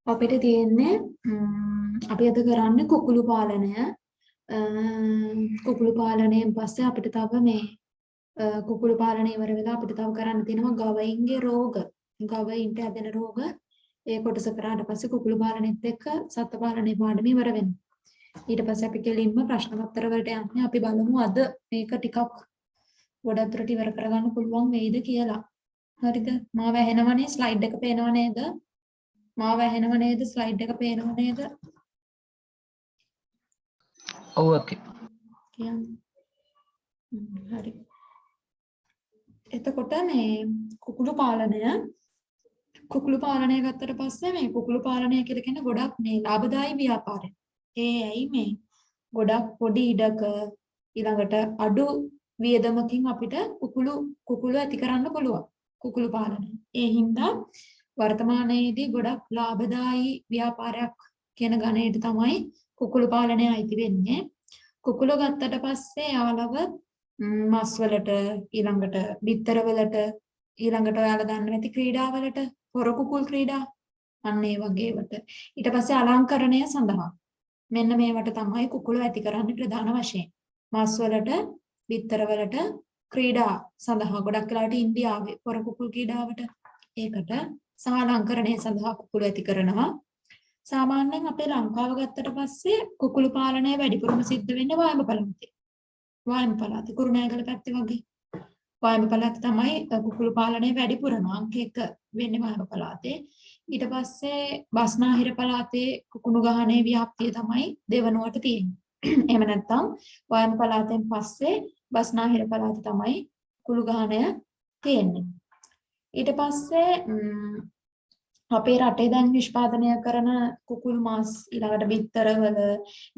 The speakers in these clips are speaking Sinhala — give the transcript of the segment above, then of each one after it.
අපිට තියෙන්නේ අපි අද කරන්නේ කුකුළු පාලනය. කුකුළු පාලනයෙන් පස්සේ අපිට තව මේ කුකුළු පාලනය ඉවර වෙලා අපිට තව කරන්න තියෙනවා ගවයින්ගේ රෝග. ගවයින්ට ඇදෙන රෝග ඒ කොටස කරාට පස්සේ කුකුළු පාලනයත් එක්ක සත්ත්ව පාලනයේ පාඩම ඉවර වෙනවා. ඊට පස්සේ අපි කෙලින්ම ප්‍රශ්න පත්‍ර වලට යන්නේ. අපි බලමු අද මේක ටිකක් ගොඩක් දුරට ඉවර කරගන්න පුළුවන් වෙයිද කියලා. හරිද? මාව ඇහෙනවනේ ස්ලයිඩ් එක පේනව නේද? මාව ඇහෙනව නේද? ස්ලයිඩ් එක පේනව නේද? ඔව් ඕකේ. හරි. එතකොට මේ කුකුළු පාලනය ගත්තට පස්සේ මේ කුකුළු පාලනය කියලා කියන්නේ ගොඩක් මේ ලාභදායී ව්‍යාපාරයක්. ඇයි මේ ගොඩක් පොඩි ඉඩක ඊළඟට අඩු වියදමකින් අපිට කුකුළු ඇති කරන්න පුළුවන්. කුකුළු පාලනය. ඒ හින්දා වර්තමානයේදී ගොඩක් ලාභදායී ව්‍යාපාරයක් කියන ගණයට තමයි කුකුළු පාලනය අයිති වෙන්නේ. කුකුළු ගත්තට පස්සේ යාලව මස් වලට ඊළඟට බිත්තර වලට ඊළඟට ඔයාලා දන්න නැති ක්‍රීඩාවලට හොර කුකුල් ක්‍රීඩා අන්න ඒ වගේවට ඊට පස්සේ අලංකරණය සඳහා මෙන්න මේවට තමයි කුකුළු ඇති කරන්නේ ප්‍රධාන වශයෙන්. මස් වලට බිත්තර වලට ක්‍රීඩා සඳහා ගොඩක් වෙලාවට ඉන්දියාවේ හොර කුකුල් ක්‍රීඩාවට ඒකට සහ අලංකරණය සඳහා කුකුළු ඇති කරනවා. සාමාන්‍යයෙන් අපේ ලංකාව ගත්තට පස්සේ කුකුළු පාලනය වැඩිපුරම සිද්ධ වෙන්නේ වායම පළාතේ. වායම පළාතේ කුරුණෑගල පැත්තේ වගේ. වායම පළාත තමයි කුකුළු පාලනය වැඩිපුරම අංක 1 වෙන්නේ වායම පළාතේ. ඊට පස්සේ බස්නාහිර පළාතේ කුකුණු ගහනේ ව්‍යාප්තිය තමයි දෙවනුවට තියෙන්නේ. එහෙම නැත්නම් වායම පළාතෙන් පස්සේ බස්නාහිර පළාතේ තමයි කුකුළු ගහනය තියෙන්නේ. ඊට පස්සේ අපේ රටේ දැන් නිෂ්පාදනය කරන කුකුල් මාස් ඊළඟට බිත්තරවල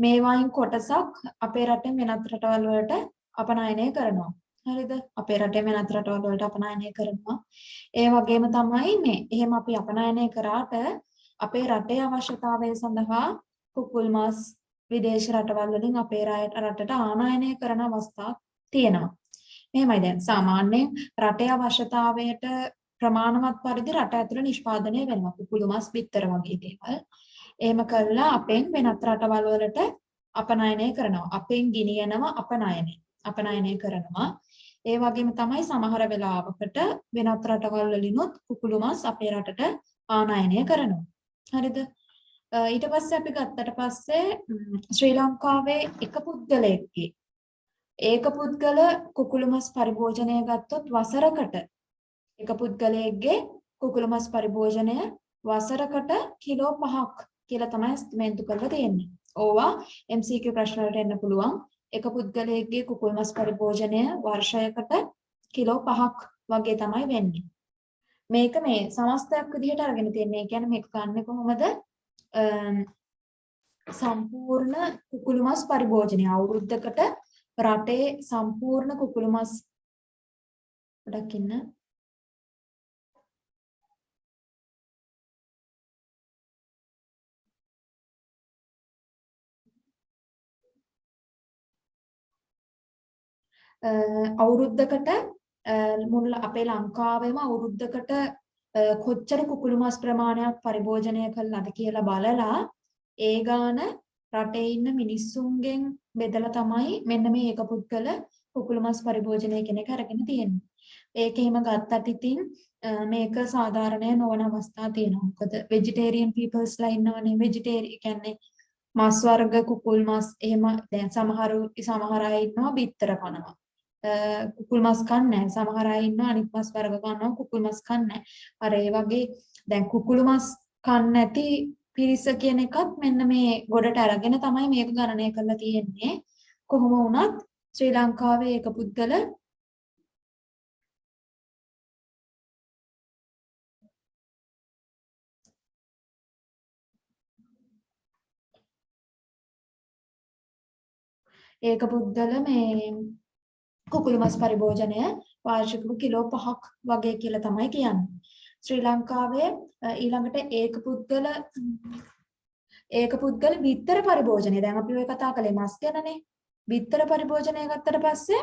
මේ වයින් කොටසක් අපේ රටෙන් වෙනත් රටවල් වලට අපනයනය කරනවා. හරිද? අපේ රටේ වෙනත් රටවල් වලට අපනයනය කරනවා. ඒ වගේම තමයි මේ එහෙම අපි අපනයනය කරාට අපේ රටේ අවශ්‍යතාවය සඳහා කුකුල් මාස් විදේශ රටවල් වලින් අපේ රටට ආනයනය කරන අවස්ථා තියෙනවා. එහෙමයි දැන් සාමාන්‍යයෙන් රටේ අවශ්‍යතාවයට ප්‍රමාණවත් පරිදි රට ඇතුළේ නිෂ්පාදනය වෙනවා කුකුළු මස් බිත්තර වගේ දේවල්. එහෙම කළා අපෙන් වෙනත් රටවල් වලට අපනයනය කරනවා. අපෙන් ගෙනියනවා අපනයනය කරනවා. ඒ වගේම තමයි සමහර වෙලාවකට වෙනත් රටවල් වලිනුත් කුකුළු මස් අපේ රටට ආනයනය කරනවා. හරිද? ඊට පස්සේ අපි ගත්තට පස්සේ ශ්‍රී ලංකාවේ එක පුද්ගලයෙක්ගේ ඒක පුද්ගල කුකුළු මස් පරිභෝජනය ගත්තොත් වසරකට එක පුද්ගලයෙක්ගේ කුකුළු මස් පරිභෝජනය වසරකට කිලෝ 5ක් කියලා තමයි ස්ථිමෙන්තු කරලා තියෙන්නේ. ඕවා MCQ ප්‍රශ්න වලට එන්න පුළුවන්. එක පුද්ගලයෙක්ගේ කුකුළු මස් පරිභෝජනය වර්ෂයකට කිලෝ 5ක් වගේ තමයි වෙන්නේ. මේක මේ සමස්තයක් විදිහට අරගෙන තියෙන්නේ. ඒ කියන්නේ මේක ගන්න කොහොමද? සම්පූර්ණ කුකුළු මස් පරිභෝජනය අවුරුද්දකට රටේ සම්පූර්ණ කුකුළු මස් ගොඩක් ඉන්න අවුරුද්දකට මුල් අපේ ලංකාවේම අවුරුද්දකට කොච්චර කුකුළු මස් ප්‍රමාණයක් පරිභෝජනය කළාද කියලා බලලා ඒ ගාන රටේ ඉන්න මිනිස්සුන්ගෙන් බෙදලා තමයි මෙන්න මේ එක පුද්ගල කුකුළු මස් පරිභෝජනය කියන එක අරගෙන තියෙන්නේ. ඒක එහෙම ගත්තත් ඉතින් මේක සාධාරණය නොවන අවස්ථා තියෙනවා. මොකද vegetarian peopleස්ලා ඉන්නවනේ vegetarian කියන්නේ මස් වර්ග කුකුල් මස් එහෙම දැන් සමහර අය ඉන්නවා බිත්තර කනවා. කුකුල් මස් කන්නේ නැහැ. සමහර අය ඉන්නවා අනිත් මස් වර්ග කනවා කුකුල් මස් කන්නේ නැහැ. අර ඒ වගේ දැන් කුකුළු මස් කන්නේ නැති පිරිස කියන එකත් මෙන්න මේ ගොඩට අරගෙන තමයි මේක ගණනය කරලා තියෙන්නේ. කොහොම වුණත් ශ්‍රී ලංකාවේ එක පුද්ගල මේ කුකුළු මස් පරිභෝජනය වාර්ෂිකව කිලෝ 5ක් වගේ කියලා තමයි කියන්නේ. ශ්‍රී ලංකාවේ ඊළඟට ඒක පුද්ගල බිත්තර පරිභෝජනය. දැන් අපි ඔය කතා කළේ මස් ගැනනේ. බිත්තර පරිභෝජනය ගත්තට පස්සේ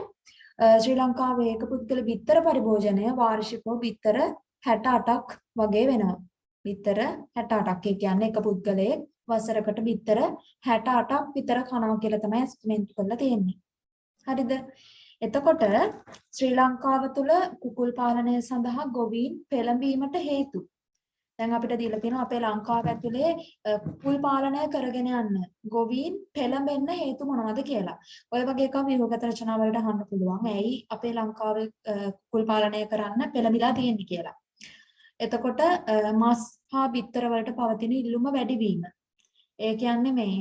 ශ්‍රී ලංකාවේ ඒක පුද්ගල බිත්තර පරිභෝජනය වාර්ෂිකව බිත්තර 68ක් වගේ වෙනවා. බිත්තර 68ක්. ඒ කියන්නේ එක පුද්ගලයෙක් වසරකට බිත්තර 68ක් විතර කනවා කියලා තමයි එස්ටිමේට් කරලා තියෙන්නේ. හරිද? එතකොට ශ්‍රී ලංකාව තුළ කුකුල් පාලනය සඳහා ගොවීන් පෙළඹීමට හේතු. දැන් අපිට දීලා තියෙනවා අපේ ලංකාව ඇතුලේ කුකුල් පාලනය කරගෙන යන්න ගොවීන් පෙළඹෙන්න හේතු මොනවද කියලා. ඔය වගේ එකක් ව්‍යුහගත රචනා වලට අහන්න පුළුවන්. ඇයි අපේ ලංකාවේ කුකුල් පාලනය කරන්න පෙළඹිලා තියෙන්නේ කියලා. එතකොට මස් හා බිත්තර වලට පවතින ඉල්ලුම වැඩිවීම. ඒ කියන්නේ මේ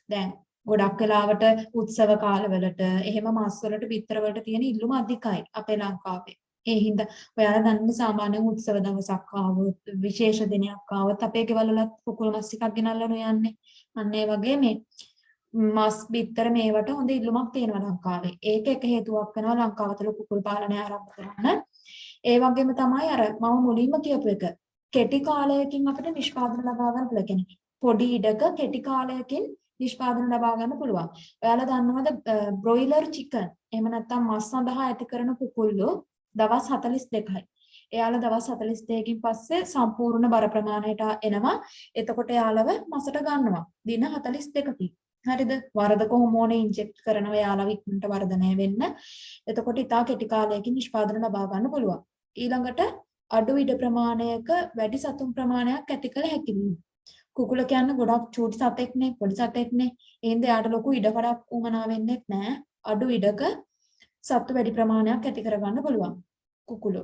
දැන් ගොඩක් වෙලාවට උත්සව කාලවලට එහෙම මස් වලට බිත්තර වලට තියෙන ඉල්ලුම අධිකයි අපේ ලංකාවේ. ඒ හින්දා ඔයාලා දන්නේ සාමාන්‍ය උත්සව දවසක් ආවොත් විශේෂ දිනයක් ආවොත් අපේ ගෙවල් වලත් කුකුල් මස් ටිකක් ගෙනල්ලානු යන්නේ. අන්න ඒ වගේ මේ මස් බිත්තර මේවට හොඳ ඉල්ලුමක් තියෙනවා ලංකාවේ. ඒක එක හේතුවක් වෙනවා ලංකාව තුළ කුකුල් පාලනය ආරම්භ කරන්න. ඒ වගේම තමයි අර මම මුලින්ම කියපු එක. කෙටි කාලයකින් අපිට නිෂ්පාදන ලබා ගන්න පුළුවන්. පොඩි ඉඩක කෙටි කාලයකින් නිෂ්පාදන ලබා ගන්න පුළුවන්. ඔයාලා දන්නවද බ්‍රොයිලර් චිකන් එහෙම නැත්නම් මස් සඳහා ඇති කරන කුකුල්ලෝ දවස් 42යි. එයාලා දවස් 42කින් පස්සේ සම්පූර්ණ බර ප්‍රමාණයට එනවා. එතකොට එයාලව මසට ගන්නවා. දින 42කින්. හරිද? වර්ධක හෝමෝන ඉන්ජෙක්ට් කරනවා එයාලව ඉක්මනට වර්ධනය වෙන්න. එතකොට ඉතා කෙටි කාලයකින් නිෂ්පාදන ලබා ගන්න පුළුවන්. ඊළඟට අඩු ඉඩ ප්‍රමාණයක වැඩි සතුන් ප්‍රමාණයක් ඇති කළ හැකි වීම. කුකුල කියන්නේ ගොඩක් චූටි සතෙක්නේ, පොඩි සතෙක්නේ. එහෙනම් එයාට ලොකු ඉඩකඩක් උමනා වෙන්නේ නැහැ. අඩු ඉඩක සත්තු වැඩි ප්‍රමාණයක් ඇති කරගන්න පුළුවන් කුකුළු.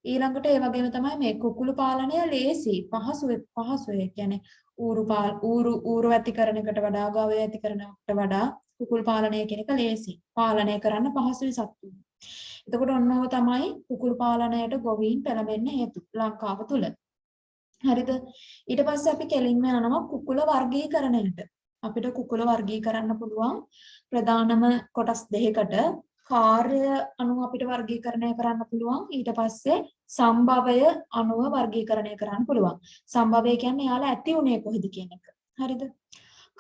ඊළඟට ඒ වගේම තමයි මේ කුකුළු පාලනය ලේසි පහසුවේ කියන්නේ ඌරු ඇති කරන එකට වඩා ගවය ඇති කරන එකට වඩා කුකුළු පාලනය කියන එක ලේසි. පාලනය කරන්න පහසුයි සත්තු. එතකොට ඔන්නෝව තමයි කුකුළු පාලනයට ගොවීන් පෙළඹෙන්න හේතු ලංකාව තුල. හරිද? ඊට පස්සේ අපි කෙලින්ම යනවා කුකුල වර්ගීකරණයට. අපිට කුකුල වර්ගීකරන්න පුළුවන් ප්‍රධානම කොටස් දෙකකට. කාර්ය අණුව අපිට වර්ගීකරණය කරන්න පුළුවන්. ඊට පස්සේ සම්භවය අණුව වර්ගීකරණය කරන්න පුළුවන්. සම්භවය කියන්නේ යාලා ඇති උනේ කොහෙද කියන එක. හරිද?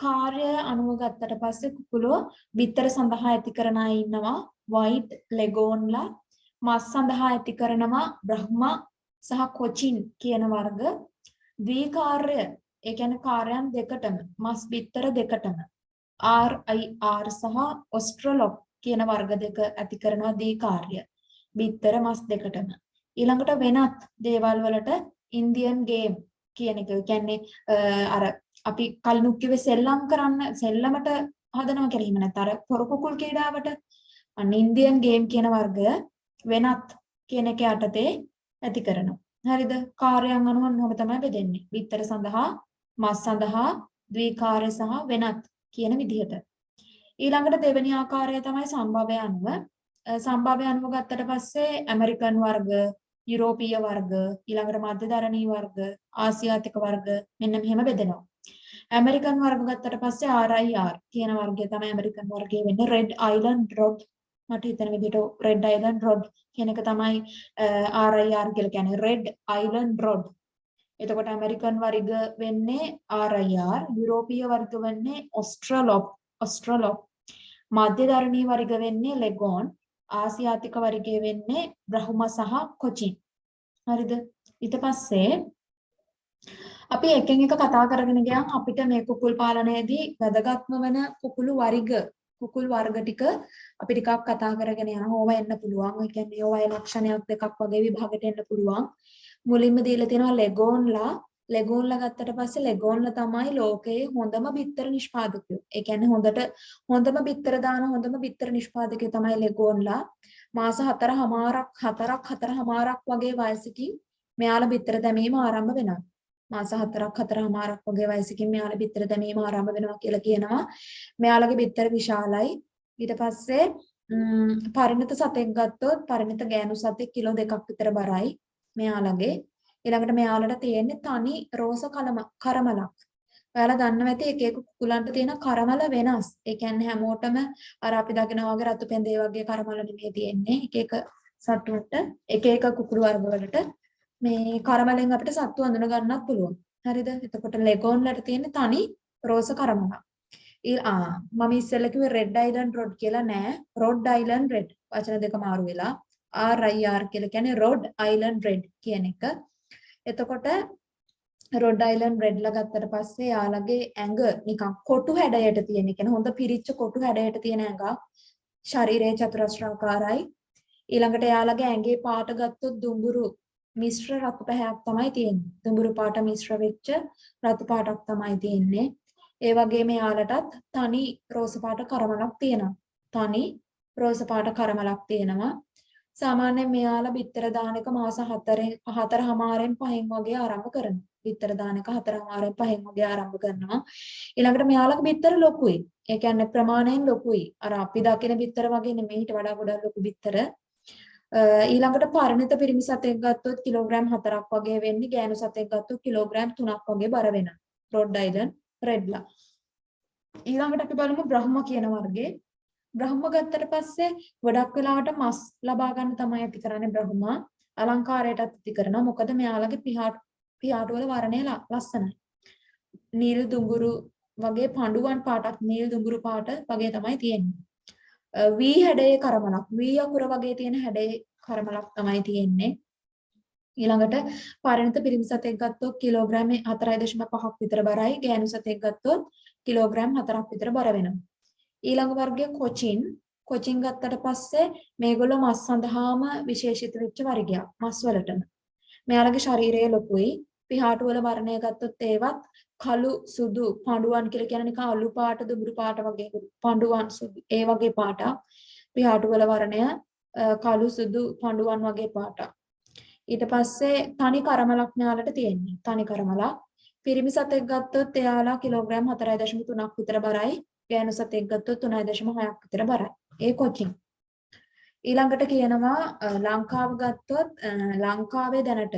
කාර්ය අණුව ගත්තට පස්සේ කුකුලෝ බිත්තර සඳහා ඇති කරන අය ඉන්නවා වයිට් ලෙගෝන්ලා. මස් සඳහා ඇති කරනවා බ්‍රහ්මා සහ කොචින් කියන වර්ග. ද්විකාර්ය ඒ කියන්නේ කාර්යයන් දෙකටම මස් බිත්තර දෙකටම RIR සහ ඔස්ට්‍රලොප් කියන වර්ග දෙක ඇති කරනවා දීකාර්ය. බිත්තර මස් දෙකටම. ඊළඟට වෙනත් දේවල් වලට ඉන්දියන් ගේම් කියන එක. කියන්නේ අර අපි කලිනුත් කිව්වේ සෙල්ලම් කරන්න සෙල්ලමට හදනවා කියලා. එහෙම නැත්නම් අර පොරකුකුල් ක්‍රීඩාවට අන්න ඉන්දියන් ගේම් කියන වර්ගය වෙනත් කියන එක යටතේ ඇති කරනවා. හරිද? කාර්යයන් අනුව ඔහොම තමයි බෙදෙන්නේ. බිත්තර සඳහා මස් සඳහා ද්විකාර්ය සහ වෙනත් කියන විදිහට. ඊළඟට දෙවෙනි ආකාරය තමයි සම්භව්‍ය අණුව. සම්භව්‍ය අණුව ගත්තට පස්සේ ඇමරිකන් වර්ග, යුරෝපීය වර්ග, ඊළඟට මධ්‍යධරණී වර්ග, ආසියාතික වර්ග මෙන්න මෙහෙම බෙදෙනවා. ඇමරිකන් වර්ග ගත්තට පස්සේ RIR කියන වර්ගය තමයි ඇමරිකන් වර්ගය වෙන්නේ. රෙඩ් අයිලන්ඩ් රොඩ් මට හිතන විදිහට රෙඩ් අයිලන්ඩ් රොඩ් කියන එක තමයි RIR කියලා කියන්නේ. Red island rod. එතකොට ඇමරිකන් වර්ග වෙන්නේ RIR, යුරෝපීය වර්ග වෙන්නේ ඔස්ට්‍රලොප්. මධ්‍යධරණී වර්ග වෙන්නේ ලෙගෝන්, ආසියාතික වර්ගය වෙන්නේ බ්‍රහ්මා සහ කොචින්. හරිද? ඊට පස්සේ අපි එකෙන් එක කතා කරගෙන ගියාම අපිට මේ කුකුල් පාලනයේදී වැදගත්ම වෙන කුකුල් වර්ග ටික අපි ටිකක් කතා කරගෙන යනවා. ඕවා එන්න පුළුවන්. ඒ කියන්නේ ඕවායේ ලක්ෂණයක් දෙකක් වගේ විභාගයට එන්න පුළුවන්. මුලින්ම දීලා තියෙනවා ලෙගෝන්ලා. ලෙගෝන්ලා ගත්තට පස්සේ ලෙගෝන්ලා තමයි ලෝකයේ හොඳම බිත්තර නිෂ්පාදකයෝ. ඒ කියන්නේ හොඳම බිත්තර දාන හොඳම බිත්තර නිෂ්පාදකයෝ තමයි ලෙගෝන්ලා. මාස 4.5ක් වගේ වයසකින් මෙයාලා බිත්තර දැමීම ආරම්භ වෙනවා. මාස 4.5ක් වගේ වයසකින් මෙයාලා බිත්තර දැමීම ආරම්භ වෙනවා කියලා කියනවා. මෙයාලගේ බිත්තර විශාලයි. ඊට පස්සේ පරිණත සතෙක් ගත්තොත් පරිණත ගෑනු සතෙක් කිලෝ 2ක් විතර බරයි මෙයාලගේ. ඊළඟට මෙයාලට තියෙන්නේ තනි රෝස කරමලක්. ඔයාලා දන්නවා ඇති එක එක කුකුලන්ට තියෙන කරමල වෙනස්. ඒ කියන්නේ හැමෝටම අර අපි දකිනවා වගේ රතු පෙඳේ වගේ කරමල නෙමෙයි තියෙන්නේ. එක එක සතුන්ට එක එක කුකුළු වර්ග වලට මේ කරමලෙන් අපිට සත්තු අඳුන ගන්නත් පුළුවන්. හරිද? එතකොට ලෙගෝන්ලට තියෙන තනි රෝස කරමලක්. මම ඉස්සෙල්ලා කිව්වේ රෙඩ් අයිලන්ඩ් රොඩ් කියලා නෑ. Rod island red. වචන දෙක මාරු වෙලා RIR කියලා කියන්නේ රොඩ් අයිලන්ඩ් රෙඩ් කියන එක. එතකොට රොඩ් අයිලන්ඩ් රෙඩ්ලා ගත්තට පස්සේ යාළගේ ඇඟ නිකන් කොටු හැඩයට තියෙන. කියන්නේ හොඳ පිරිච්ච කොටු හැඩයට තියෙන ඇඟක්. ශරීරයේ චතුරස්‍රාකාරයි. ඊළඟට යාළගේ ඇඟේ පාට ගත්තොත් දුඹුරු මිශ්‍ර රතු පැහැයක් තමයි තියෙන්නේ. දුඹුරු පාට මිශ්‍ර වෙච්ච රතු පාටක් තමයි තියෙන්නේ. ඒ වගේම යාළටත් තනි රෝස පාට කරමලක් තියෙනවා. තනි රෝස පාට කරමලක් තියෙනවා. සාමාන්‍යයෙන් මෙයාලා බිත්තර දාන එක මාස 4මාරෙන් 5න් වගේ ආරම්භ කරනවා. බිත්තර දාන එක 4මාරෙන් 5න් වගේ ආරම්භ කරනවා. ඊළඟට මෙයාලගේ බිත්තර ලොකුයි. ඒ කියන්නේ ප්‍රමාණයෙන් ලොකුයි. අර අපි දකින බිත්තර වගේ නෙමෙයි, ඊට වඩා ගොඩක් ලොකු බිත්තර. ඊළඟට පරිණත පිරිමි සතෙක් ගත්තොත් කිලෝග්‍රෑම් 4ක් වගේ වෙන්නේ. ගෑනු සතෙක් ගත්තොත් කිලෝග්‍රෑම් 3ක් වගේ බර වෙනවා. රොඩ් අයිලන්ඩ් රෙඩ්ලා. ඊළඟට අපි බලමු බ්‍රහ්ම කියන වර්ගේ. බ්‍රහ්ම ගත්තට පස්සේ ගොඩක් වෙලාවට මස් ලබා ගන්න තමයි ඇති කරන්නේ බ්‍රහ්ම. අලංකාරයටත් ඇති කරනවා. මොකද මෙයාලගේ පියාට වල වර්ණය ලස්සනයි. නිල් දුඹුරු වගේ පඬුවන් පාටක්, නිල් දුඹුරු පාට වගේ තමයි තියෙන්නේ. වී හැඩයේ කරමලක්, වී අකුර වගේ තියෙන හැඩයේ කරමලක් තමයි තියෙන්නේ. ඊළඟට පරිණත පිරිමි සතෙක් ගත්තොත් කිලෝග්‍රෑම් 4.5ක් විතර බරයි. ගෑනු සතෙක් ගත්තොත් කිලෝග්‍රෑම් 4ක් විතර බර වෙනවා. ඊළඟ වර්ගය කොචින්. කොචින් ගත්තට පස්සේ මේගොල්ලෝ මස් සඳහාම විශේෂිත වෙච්ච වර්ගයක්. මස් වලටම. මෙයාලගේ ශරීරය ලොකුයි. පිහාටු වල වර්ණය ගත්තොත් ඒවත් කළු සුදු පඬුවන් කියලා කියන නිකන් අලු පාට දුඹුරු පාට වගේ පඬුවන් සුදු ඒ වගේ පාටක්. පිහාටු වල වර්ණය කළු සුදු පඬුවන් වගේ පාටක්. ඊට පස්සේ තනි කරමලක් මෙයාලට තියෙන්නේ. තනි කරමලක්. පිරිමි සතෙක් ගත්තොත් එයාලා කිලෝග්‍රෑම් 4.3ක් විතර බරයි. ගෑනු සතෙක් ගත්තොත් 3.6ක් විතර බරයි. ඒ කොචින්. ඊළඟට කියනවා ලංකාව ගත්තොත් ලංකාවේ දැනට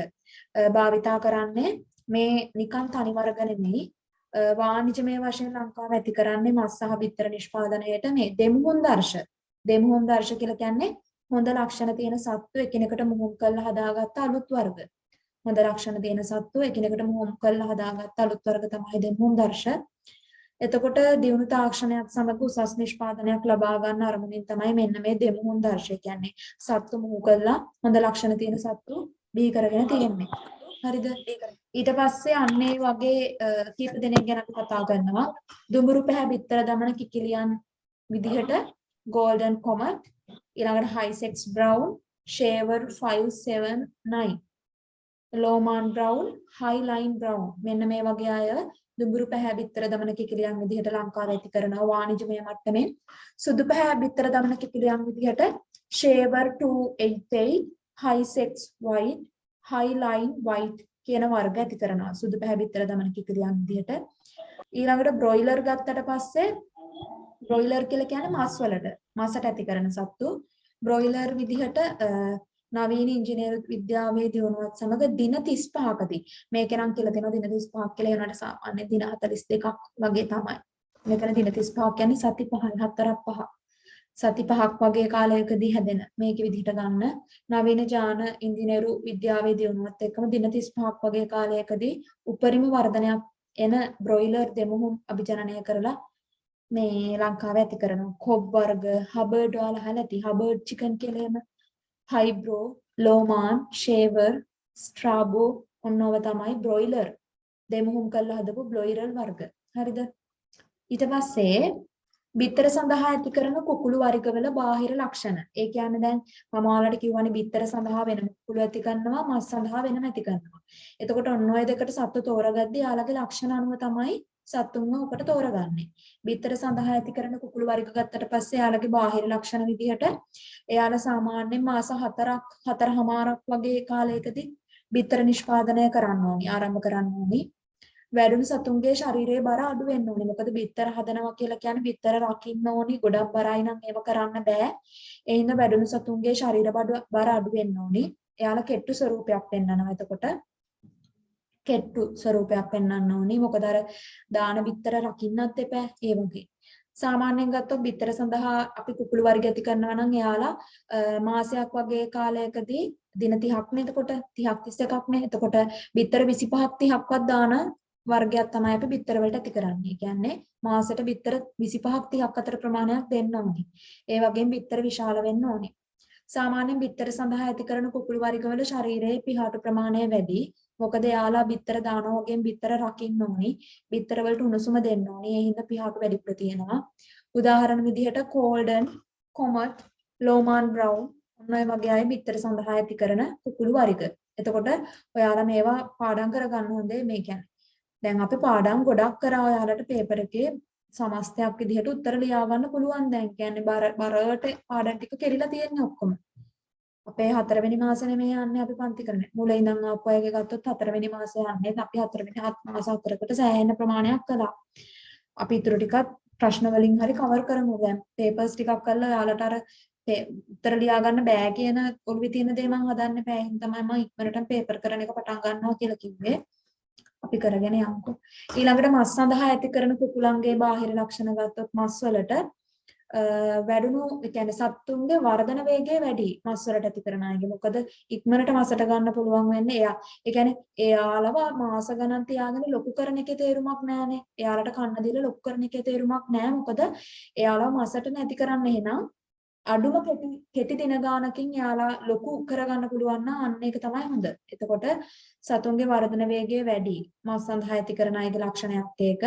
භාවිතා කරන්නේ මේ නිකන් තනි වර්ග නෙමෙයි, වාණිජමය වශයෙන් ලංකාව ඇති කරන්නේ මස් සහ බිත්තර නිෂ්පාදනයේට මේ දෙමුහුන් දර්ශ. දෙමුහුන් දර්ශ කියලා කියන්නේ හොඳ ලක්ෂණ තියෙන සත්තු එකිනෙකට මුහුන් කරලා හදාගත්ත අලුත් වර්ග. හොඳ ලක්ෂණ තියෙන සත්තු එකිනෙකට මුහුන් කරලා හදාගත්ත අලුත් වර්ග තමයි දෙමුහුන් දර්ශ. එතකොට දියුණු තාක්ෂණයක් සමග උසස් නිෂ්පාදනයක් ලබා ගන්න අරමුණින් තමයි මෙන්න මේ දෙමුහුන් දර්ශය කියන්නේ. සත්තු මුහු කරලා හොඳ ලක්ෂණ තියෙන සත්තු බිහි කරගෙන තියෙන්නේ. හරිද? ඊට පස්සේ අන්නේ වගේ කීප දෙනෙක් ගැන අපි කතා කරනවා. දුඹුරු පැහැ බිත්තර දමන කිකිලියන් විදිහට golden comet, ඊළඟට high sex brown, shaver 579, ලෝමාන් brown, high line brown. මෙන්න මේ වගේ අය දුඹුරු පැහැ බිත්තර දමන කිකිලියන් විදිහට ලංකාවේ ඇති කරනවා වාණිජමය මට්ටමින්. සුදු පැහැ බිත්තර දමන කිකිලියන් විදිහට shaver 288, high sex white, high line white කියන වර්ග ඇති කරනවා සුදු පැහැ බිත්තර දමන කිකිලියන් විදිහට. ඊළඟට බ්‍රොයිලර් ගත්තට පස්සේ බ්‍රොයිලර් කියලා කියන්නේ මස් වලට මසට ඇති කරන සත්තු. බ්‍රොයිලර් විදිහට නවීන ඉංජිනේරු විද්‍යාවේ දියුණුවත් සමග දින 35කදී මේක නම් කියලා තියෙනවා දින 35ක් කියලා. ඒනට සාමාන්‍ය දින 42ක් වගේ තමයි. මෙතන දින 35ක් කියන්නේ සති 5යි 4ක් 5. සති 5ක් වගේ කාලයකදී හැදෙන මේක විදිහට ගන්න නවීන ජාන ඉංජිනේරු විද්‍යාවේ දියුණුවත් එක්කම දින 35ක් වගේ කාලයකදී උපරිම වර්ධනයක් එන බ්‍රොයිලර් දෙමුහුම් අභිජනනය කරලා මේ ලංකාවේ ඇති කරනවා. කොබ් වර්ග, හබර්ඩ් වල අහලා ඇති. හබර්ඩ් චිකන් කියලා එන හයිබ්‍රෝ, ලෝමාන්, ෂේවර්, ස්ට්‍රාබෝ ඔන්නෝව තමයි බ්‍රොයිලර් දෙමුහුම් කරලා හදපු බ්‍රොයිලර් වර්ග. හරිද? ඊට පස්සේ බිත්තර සඳහා ඇති කරන කුකුළු වර්ගවල බාහිර ලක්ෂණ. ඒ කියන්නේ දැන් මම ඔයාලට කිව්වනේ බිත්තර සඳහා වෙනම කුකුළු ඇති කරනවා, මස් සඳහා වෙනම ඇති කරනවා. එතකොට ඔන්න ඔය දෙකට සත්තු තෝරගද්දී යාළගේ ලක්ෂණ අනුව තමයි සත්තුන්ව උකට තෝරගන්නේ. බිත්තර සඳහා ඇති කරන කුකුළු වර්ග ගත්තට පස්සේ යාළගේ බාහිර ලක්ෂණ විදිහට එයාලා සාමාන්‍යයෙන් මාස 4මාරක් වගේ කාලයකදී බිත්තර නිෂ්පාදනය කරන්න ඕනි, ආරම්භ කරන්න ඕනි. වැඩුණු සතුන්ගේ ශරීරයේ බර අඩු වෙන්න ඕනේ. මොකද බිත්තර හදනවා කියලා කියන්නේ බිත්තර රකින්න ඕනි. ගොඩක් බරයි නම් ඒව කරන්න බෑ. ඒ හින්දා වැඩුණු සතුන්ගේ ශරීර බර අඩු වෙන්න ඕනි. එයාලා කෙට්ටු ස්වරූපයක් පෙන්වනවා. එතකොට කෙට්ටු ස්වරූපයක් පෙන්වන්න ඕනි. මොකද අර දාන බිත්තර රකින්නත් එපා. ඒ වගේ. සාමාන්‍යයෙන් ගත්තොත් බිත්තර සඳහා අපි කුකුළු වර්ග ඇති කරනවා නම් එයාලා මාසයක් වගේ කාලයකදී දින 30ක් නේ. එතකොට 30ක් 31ක් නේ. එතකොට බිත්තර 25ක් 30ක්වත් දාන වර්ගයක් තමයි අපි බිත්තර වලට ඇති කරන්නේ. කියන්නේ මාසෙට බිත්තර 25ක් 30ක් අතර ප්‍රමාණයක් දෙන්න ඕනේ. ඒ වගේම බිත්තර විශාල වෙන්න ඕනේ. සාමාන්‍යයෙන් බිත්තර සඳහා ඇති කරන කුකුළු වර්ගවල ශරීරයේ pH ප්‍රමාණය වැඩි. මොකද එයාලා බිත්තර දානවා වගේම බිත්තර රකින්න ඕනි. බිත්තර වලට උණුසුම දෙන්න ඕනි. ඒ හින්දා පිහාටු වැඩිපුර තියෙනවා. උදාහරණ විදිහට කෝල්ඩන්, කොමට්, ලෝමාන් බ්‍රවුන් ඔන්න ඔය වගේ අය බිත්තර සඳහා ඇති කරන කුකුළු වර්ග. එතකොට ඔයාලා මේවා පාඩම් කරගන්න හොඳේ මේ කියන්නේ. දැන් අපි පාඩම් ගොඩක් කරා ඔයාලට පේපර් එකේ සමස්තයක් විදිහට උත්තර ලියා ගන්න පුළුවන් දැන්. කියන්නේ බරට පාඩම් ටික කෙරිලා තියෙන්නේ ඔක්කොම. අපේ 4 වෙනි මාසෙ නෙමෙයි යන්නේ අපි පන්ති කරන්නේ. මුල ඉඳන් ආපු අයගේ ගත්තොත් 4 වෙනි මාසෙ යන්නේ. අපි 4 වෙනි මාස 4කට සෑහෙන ප්‍රමාණයක් කළා. අපි ඊටු ටිකක් ප්‍රශ්න වලින් හරි කවර් කරමු. දැන් පේපර්ස් ටිකක් කරලා ඔයාලට අර උත්තර ලියා ගන්න බෑ කියන ඔළුවේ තියෙන දේ මම හදන්න බෑ. එහෙනම් තමයි මම ඉක්මනටම පේපර් කරන එක පටන් ගන්නවා කියලා කිව්වේ. අපි කරගෙන යමුකෝ. ඊළඟට මස් සඳහා ඇති කරන කුකුලන්ගේ බාහිර ලක්ෂණ ගත්තොත් මස් වලට වැඩුණු ඒ කියන්නේ සත්තුන්ගේ වර්ධන වේගය වැඩි මස් වලට ඇති කරන අයගේ. මොකද ඉක්මනට මසට ගන්න පුළුවන් වෙන්නේ එයා. ඒ කියන්නේ එයාලව මාස ගණන් තියාගෙන ලොකු කරන එකේ තේරුමක් නැහැනේ. එයාලට කන්න දීලා ලොකු කරන එකේ තේරුමක් නැහැ. මොකද එයාලව මසට නැති කරන්න එහෙනම් අඩුම කෙටි දින ගානකින් යාලා ලොකු කරගන්න පුළුවන් නම් අන්න ඒක තමයි හොඳ. එතකොට සතුන්ගේ වර්ධන වේගය වැඩි. මස් සඳහා ඇති කරන අයගේ ලක්ෂණයක් ඒක.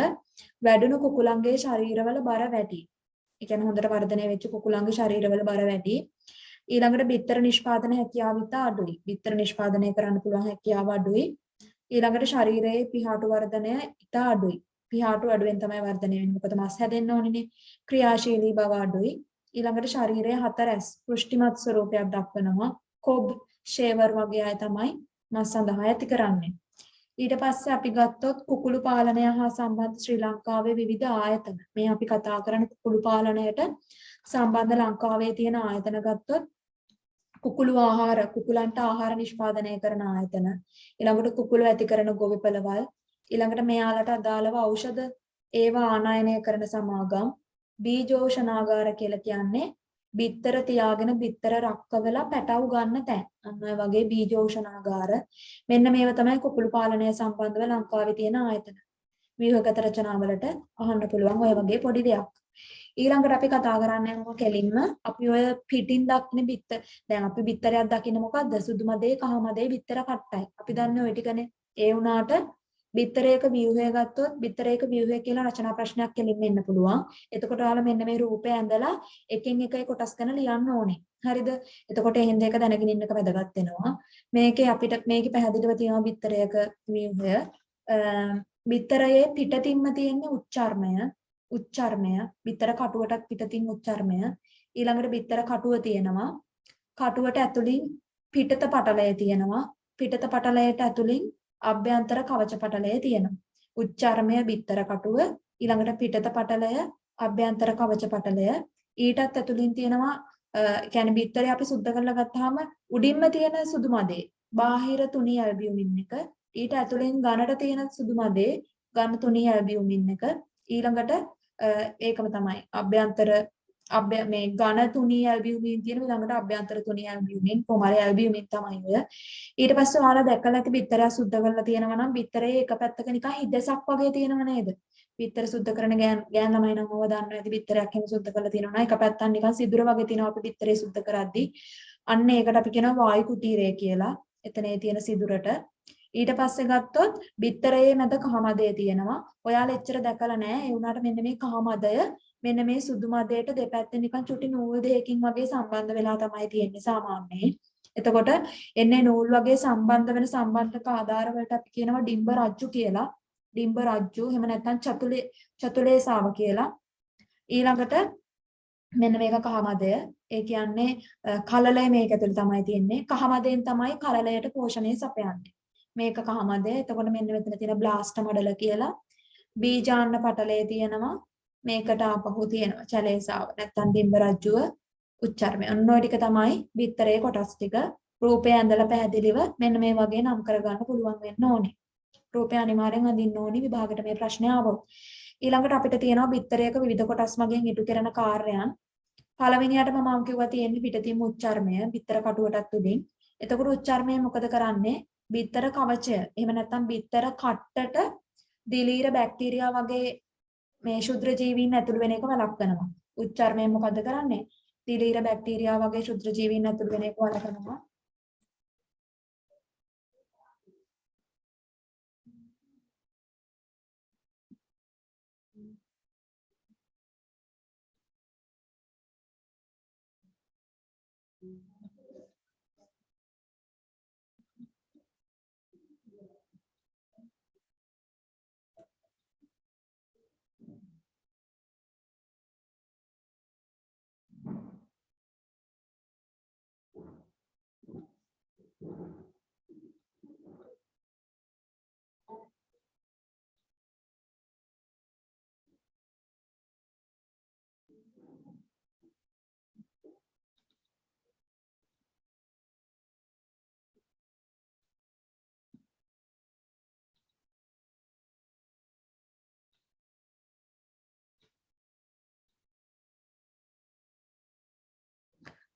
වැඩුණු කුකුලන්ගේ ශරීරවල බර වැඩි. ඒ කියන්නේ හොඳට වර්ධනය වෙච්ච කුකුලන්ගේ ශරීරවල බර වැඩි. ඊළඟට බිත්තර නිෂ්පාදන හැකියාව ඉතා අඩුයි. බිත්තර නිෂ්පාදනය කරන්න පුළුවන් හැකියාව අඩුයි. ඊළඟට ශරීරයේ පිහාටු වර්ධනය ඉතා අඩුයි. පිහාටු අඩුවෙන් තමයි වර්ධනය වෙන්නේ. මොකද මස් හැදෙන්න ඕනිනේ. ක්‍රියාශීලී බව අඩුයි. ඊළඟට ශරීරයේ හතරැස් පෘෂ්ටිමත් ස්වරූපයක් දක්වනවා. කොබ්, ෂේවර් වගේ අය තමයි මස් සඳහා ඇති කරන්නේ. ඊට පස්සේ අපි ගත්තොත් කුකුළු පාලනය හා සම්බන්ධ ශ්‍රී ලංකාවේ විවිධ ආයතන. මේ අපි කතා කරන කුකුළු පාලනයට සම්බන්ධ ලංකාවේ තියෙන ආයතන ගත්තොත් කුකුළු ආහාර, කුකුලන්ට ආහාර නිෂ්පාදනය කරන ආයතන. ඊළඟට කුකුළු ඇති කරන ගොවිපළවල්. ඊළඟට මෙයාලට අදාළව ඖෂධ ඒවා ආනයනය කරන සමාගම්. බීජෝෂණාගාර කියලා කියන්නේ බිත්තර තියාගෙන බිත්තර රක්කවලා පැටවු ගන්න තැන්. අන්න ඔය වගේ බීජෝෂණාගාර. මෙන්න මේවා තමයි කුකුළු පාලනය සම්බන්ධව ලංකාවේ තියෙන ආයතන. ව්‍යුහගත රචනාවලට අහන්න පුළුවන් ඔය වගේ පොඩි දෙයක්. ඊළඟට අපි කතා කරන්නේ මොකක්ද කෙලින්ම අපි ඔය පිටින් දක්න බිත්තර. දැන් අපි බිත්තරයක් දකින්න මොකද්ද? සුදු මදේ, කහ මදේ බිත්තර කට්ටයි. අපි දන්නේ ඔය ටිකනේ. ඒ වුණාට බිත්තරයක ව්‍යුහය ගත්තොත් බිත්තරයක ව්‍යුහය කියලා රචනා ප්‍රශ්නයක් කෙලින්ම එන්න පුළුවන්. එතකොට ඔයාලා මෙන්න මේ රූපය ඇඳලා එකින් එක කොටස් කරන ලියන්න ඕනේ. හරිද? එතකොට එහෙන් දෙක දැනගෙන ඉන්න එක වැදගත් වෙනවා. මේකේ අපිට මේකේ පැහැදිලිව තියෙනවා බිත්තරයක ව්‍යුහය. බිත්තරයේ පිටතින්ම තියෙන උච්චර්මය බිත්තර කටුවටත් පිටතින් උච්චර්මය. ඊළඟට බිත්තර කටුව තියෙනවා. කටුවට ඇතුලින් පිටත පටලය තියෙනවා. පිටත පටලයට ඇතුලින් අභ්‍යන්තර කවච පටලය තියෙනවා. උච්චර්මය බිත්තර කටුව ඊළඟට පිටත පටලය අභ්‍යන්තර කවච පටලය ඊටත් ඇතුලින් තියෙනවා කියන්නේ බිත්තරේ අපි සුද්ධ කරලා ගත්තාම උඩින්ම තියෙන සුදු මදේ බාහිර තුනී ඇල්බියුමින් එක ඊට ඇතුලින් ඝනට තියෙන සුදු මදේ ඝන තුනී ඇල්බියුමින් එක ඊළඟට ඒකම තමයි අභ්‍යන්තර මේ ඝන තුනී ඇල්බියුමින් තියෙන ඊළඟට අභ්‍යන්තර තුනී ඇල්බියුමින් කොමාරි ඇල්බියුමින් තමයි ඔය. ඊට පස්සේ ඔයාලා දැක්කලා ඇති බිත්තරය සුද්ධ කරලා තියෙනවා නම් බිත්තරේ එක පැත්තක නිකන් හිදසක් වගේ තියෙනව නේද? බිත්තර සුද්ධ කරන ගෑන් ළමයි නම් ඕව දන්නවා ඇති බිත්තරයක් එහෙම සුද්ධ කරලා තියෙනවා නම් එක පැත්තක් නිකන් සිදුර වගේ තියෙනවා අපි බිත්තරේ සුද්ධ කරද්දී. අන්න ඒකට අපි කියනවා වායු කුටීරය කියලා. එතනේ තියෙන සිදුරට. ඊට පස්සේ ගත්තොත් බිත්තරයේ මැද කහමදේ තියෙනවා. ඔයාලා එච්චර දැකලා නැහැ. ඒ වුණාට මෙන්න මේ කහමදය මෙන්න මේ සුදු මදයට දෙපැත්තෙන් නිකන් චුටි නූල් දෙකකින් වගේ සම්බන්ධ වෙලා තමයි තියෙන්නේ සාමාන්‍යයෙන්. එතකොට එන්නේ නූල් වගේ සම්බන්ධ වෙන සම්බන්ධක ආධාර වලට අපි කියනවා ඩිම්බ රජ්ජු කියලා. ඩිම්බ රජ්ජු එහෙම නැත්නම් චතුලේසාව කියලා. ඊළඟට මෙන්න මේක කහමදය. ඒ කියන්නේ කලලය මේක ඇතුළේ තමයි තියෙන්නේ. කහමදයෙන් තමයි කලලයට පෝෂණය සපයන්නේ. මේක කහමදය. එතකොට මෙන්න මෙතන තියෙන බ්ලාස්ට මඩල කියලා. බීජාන්න පටලයේ තියෙනවා. මේකට ආපහු තියෙනවා චලේසාව. නැත්නම් ඩිම්බ රජ්ජුව උච්චර්මය. ඔන්න ඔය ටික තමයි බිත්තරේ කොටස් ටික. රූපය ඇඳලා පැහැදිලිව මෙන්න මේ වගේ නම් කරගන්න පුළුවන් වෙන්න ඕනේ. රූපය අනිවාර්යෙන් අඳින්න ඕනි විභාගයට මේ ප්‍රශ්නේ ආවොත්. ඊළඟට අපිට තියෙනවා බිත්තරයක විවිධ කොටස් මගින් ඉටු කරන කාර්යයන්. පළවෙනියටම මම කිව්වා තියෙන්නේ පිටතින් උච්චර්මය බිත්තර කටුවටත් උඩින්. එතකොට උච්චර්මය මොකද කරන්නේ? බිත්තර කවචය. එහෙම නැත්නම් බිත්තර කට්ටට දිලීර බැක්ටීරියා වගේ මේ ශුද්‍ර ජීවීන් ඇතුළු වෙන එක වළක්වනවා. උච්චර්මය මොකද කරන්නේ? දිලීර බැක්ටීරියා වගේ ශුද්‍ර ජීවීන් ඇතුළු වෙන එක වළක්වනවා.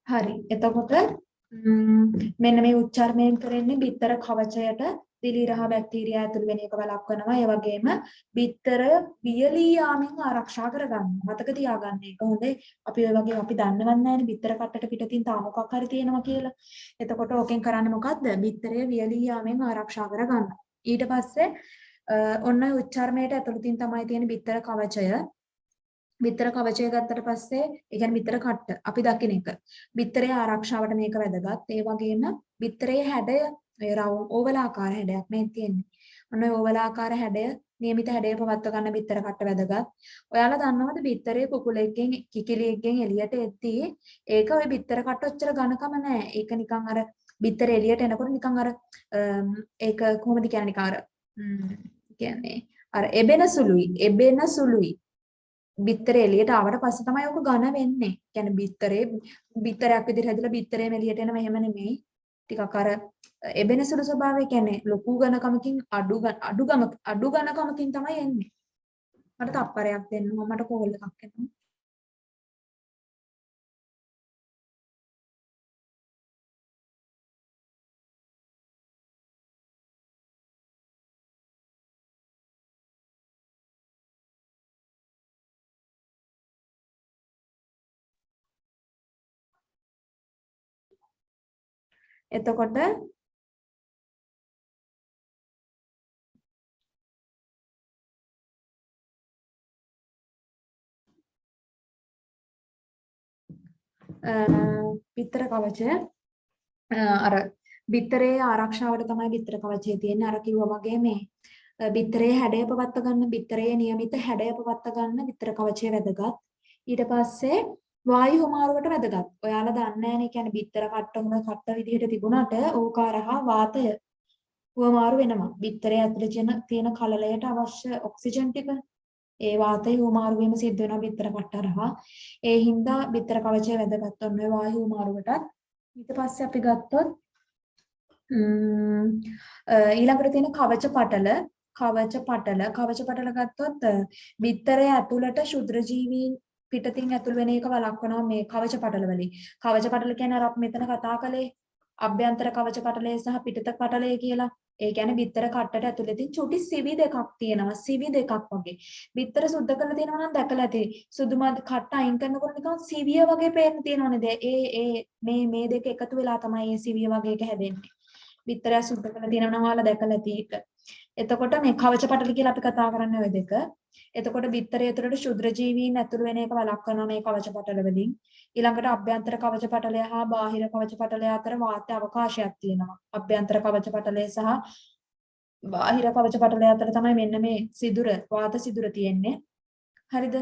හරි. එතකොට මෙන්න මේ උච්චාරණය කරන්නේ බිත්තර කවචයට දිලීර හා බැක්ටීරියා ඇතුළු වෙන එක වළක්වනවා. ඒ වගේම බිත්තර වියලී යාමෙන් ආරක්ෂා කරගන්නවා. මතක තියාගන්න ඒක හොඳේ. අපි ඔය වගේ අපි දන්නවත් නැහැනේ බිත්තර කට්ටට පිටතින් තා මොකක් හරි තියෙනවා කියලා. එතකොට ඕකෙන් කරන්නේ මොකද්ද? බිත්තරය වියලී යාමෙන් ආරක්ෂා කරගන්නවා. ඊට පස්සේ ඔන්න උච්චාරණයට ඇතුළතින් තමයි තියෙන බිත්තර කවචය. බිත්තර කවචය ගත්තට පස්සේ ඒ කියන්නේ බිත්තර කට්ට අපි දකින්න එක. බිත්තරේ ආරක්ෂාවට මේක වැදගත්. ඒ වගේම බිත්තරේ හැඩය ඒ ඕවලාකාර හැඩයක් නේ තියෙන්නේ. ඔන්න ඕවලාකාර හැඩය නියමිත හැඩය පවත්ව ගන්න බිත්තර කට්ට වැදගත්. ඔයාලා දන්නවද බිත්තරේ කුකුලෙක්ගෙන් කිකිලියෙක්ගෙන් එළියට එද්දී ඒක ওই බිත්තර කට්ට ඔච්චර ඝනකම නැහැ. ඒක නිකන් අර බිත්තර එළියට එනකොට නිකන් අර ඒක කොහොමද කියන්නේ නිකන් අර කියන්නේ අර එබෙන සුළුයි. බිත්තරේ එළියට ආවට පස්සේ තමයි ඔක ඝන වෙන්නේ. කියන්නේ බිත්තරයක් විදිහට හැදලා බිත්තරේම එළියට එනව එහෙම නෙමෙයි. ටිකක් අර එබෙන සුළු ස්වභාවය කියන්නේ ලොකු ඝනකමකින් අඩු ඝනකමකින් තමයි එන්නේ. මට තප්පරයක් දෙන්න මට කෝල් එකක් එනවා. එතකොට බිත්තර කවචය අර බිත්තරේ ආරක්ෂාවට තමයි බිත්තර කවචය තියෙන්නේ. අර කිව්වා වගේ මේ බිත්තරේ හැඩය පවත්වා ගන්න බිත්තරේ નિયમિત හැඩය පවත්වා ගන්න බිත්තර කවචය වැදගත්. ඊට පස්සේ වායු හුමාරුවට වැදගත්. ඔයාලා දන්නේ නැහැනේ කියන්නේ බිත්තර කට්ට විදිහට තිබුණාට ඕකාරහා වාතය හුමාරු වෙනවා. බිත්තරේ ඇතුලේ තියෙන කලලයට අවශ්‍ය ඔක්සිජන් ටික ඒ වාතය හුමාරු වීම සිද්ධ වෙනවා බිත්තර කට්ටරහා. ඒ හින්දා බිත්තර කවචය වැදගත්. ඔන්න ඔය වායු හුමාරුවටත් ඊට පස්සේ අපි ගත්තොත් ඊළඟට තියෙන කවච පටල ගත්තොත් බිත්තරය ඇතුළට ශුද්‍ර ජීවීන් පිටතින් ඇතුල් වෙන එක වළක්වනවා මේ කවච පටල වලින්. කවච පටල කියන්නේ අර අපි මෙතන කතා කළේ අභ්‍යන්තර කවච පටලය සහ පිටත පටලය කියලා. ඒ කියන්නේ බිත්තර කට්ටට ඇතුළතින් චුටි සිවි දෙකක් තියෙනවා. සිවි දෙකක් වගේ. බිත්තර සුද්ධ කරලා තියෙනවා නම් දැකලා ඇති. සුදුම කට්ට අයින් කරනකොට නිකන් සිවිය වගේ පේන්න තියෙනවා නේද? මේ දෙක එකතු වෙලා තමයි මේ සිවිය වගේ එක හැදෙන්නේ. බිත්තරය සුද්ධ කරලා තියෙනවා නම් ඔයාලා දැකලා ඇති ඒක. එතකොට මේ කවච පටල කියලා අපි කතා කරන්නේ ওই දෙක. එතකොට බිත්තරය ඇතුළට ශුද්‍ර ජීවීන් ඇතුළු වෙන එක වළක්වනවා මේ කවච පටල වලින්. ඊළඟට අභ්‍යන්තර කවච පටලය හා බාහිර කවච පටලය අතර වාත අවකාශයක් තියෙනවා. අභ්‍යන්තර කවච පටලය සහ බාහිර කවච පටලය අතර තමයි මෙන්න මේ වාත සිදුර තියෙන්නේ. හරිද?